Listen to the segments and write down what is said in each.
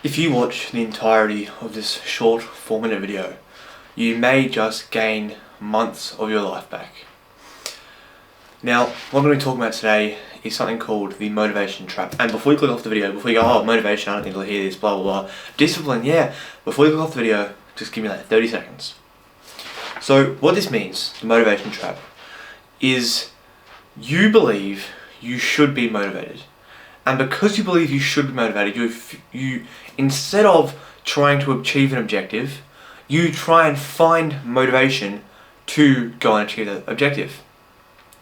If you watch the entirety of this short 4-minute video, you may just gain months of your life back. Now, what I'm going to be talking about today is something called the motivation trap. And before you click off the video, before you go, oh, motivation, I don't think you'll hear this, blah, blah, blah. Discipline, yeah. Before you click off the video, just give me like 30 seconds. So, what this means, the motivation trap, is you believe you should be motivated. And because you believe you should be motivated, you instead of trying to achieve an objective, you try and find motivation to go and achieve that objective.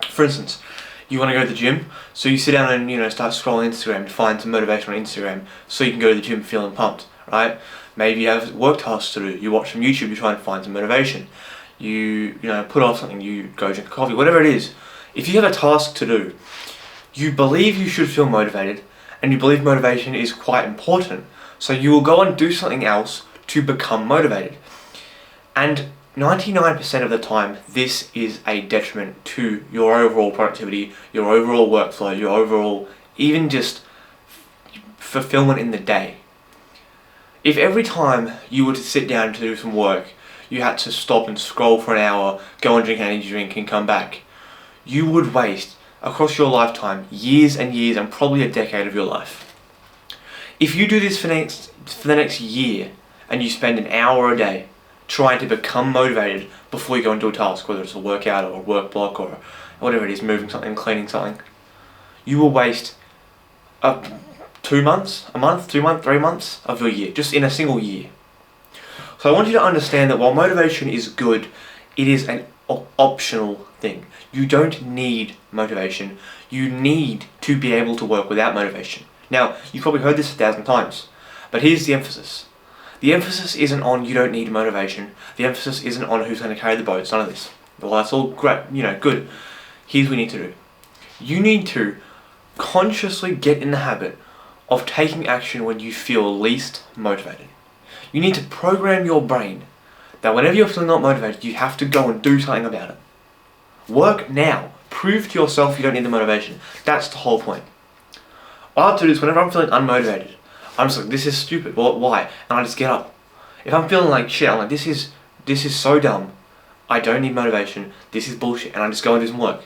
For instance, you want to go to the gym, so you sit down and start scrolling Instagram to find some motivation on Instagram so you can go to the gym feeling pumped, right? Maybe you have work tasks to do, you watch some YouTube to try and find some motivation. You put off something, you go drink a coffee, whatever it is. If you have a task to do, you believe you should feel motivated, and you believe motivation is quite important, so you will go and do something else to become motivated. And 99% of the time, this is a detriment to your overall productivity, your overall workflow, your overall, even just fulfillment in the day. If every time you were to sit down to do some work, you had to stop and scroll for an hour, go and drink an energy drink and come back, you would waste, across your lifetime, years and years and probably a decade of your life. If you do this for the next year and you spend an hour a day trying to become motivated before you go and do a task, whether it's a workout or a work block or whatever it is, moving something, cleaning something, you will waste 2 months, a month, 2 months, 3 months of your year, just in a single year. So I want you to understand that while motivation is good, it is an optional thing. You don't need motivation. You need to be able to work without motivation. Now, you've probably heard this 1,000 times, but here's the emphasis. The emphasis isn't on you don't need motivation. The emphasis isn't on who's going to carry the boats, none of this. Well, that's all great, good. Here's what you need to do. You need to consciously get in the habit of taking action when you feel least motivated. You need to program your brain that whenever you're feeling not motivated, you have to go and do something about it. Work now. Prove to yourself you don't need the motivation. That's the whole point. All I have to do is whenever I'm feeling unmotivated, I'm just like, this is stupid. Well, why? And I just get up. If I'm feeling like shit, I'm like, this is so dumb. I don't need motivation. This is bullshit. And I just go and do some work.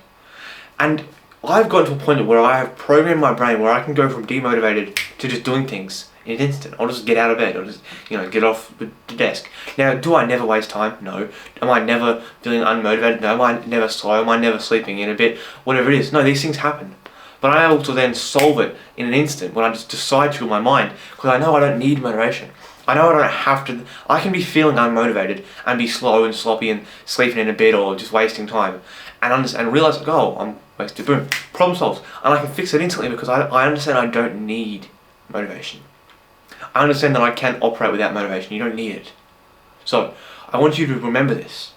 And I've gotten to a point where I have programmed my brain where I can go from demotivated to just doing things in an instant. I'll just get out of bed, or just get off the desk. Now, do I never waste time? No. Am I never feeling unmotivated? No. Am I never slow? Am I never sleeping in a bit? Whatever it is. No, these things happen. But I'm able to then solve it in an instant when I just decide to in my mind, because I know I don't need motivation. I know I don't have to. I can be feeling unmotivated and be slow and sloppy and sleeping in a bed or just wasting time, and realize, like, oh, I'm wasted. Boom, problem solved, and I can fix it instantly because I understand I don't need motivation. I understand that I can operate without motivation. You don't need it. So I want you to remember this: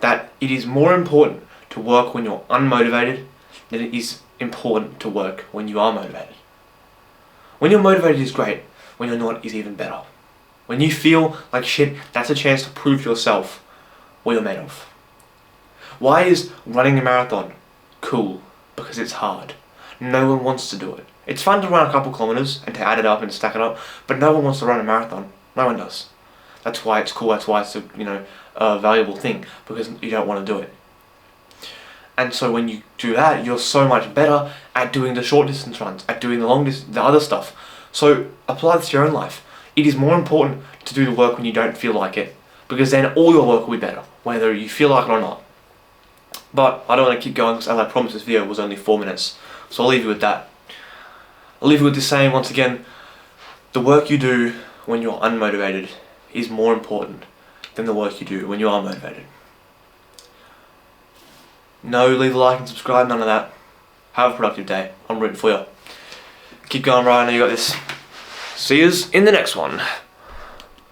that it is more important to work when you're unmotivated than it is important to work when you are motivated. When you're motivated is great. When you're not is even better. When you feel like shit, that's a chance to prove to yourself what you're made of. Why is running a marathon cool? Because it's hard. No one wants to do it. It's fun to run a couple kilometers and to add it up and stack it up, but no one wants to run a marathon. No one does. That's why it's cool. That's why it's a valuable thing, because you don't want to do it. And so when you do that, you're so much better at doing the short distance runs, at doing the other stuff. So apply this to your own life. It is more important to do the work when you don't feel like it, because then all your work will be better, whether you feel like it or not. But I don't want to keep going, because as I promised, this video was only 4 minutes. So I'll leave you with that. I'll leave you with this saying once again: the work you do when you're unmotivated is more important than the work you do when you are motivated. No, leave a like and subscribe, none of that. Have a productive day. I'm rooting for you. Keep going, Ryan. I know you got this. See yous in the next one.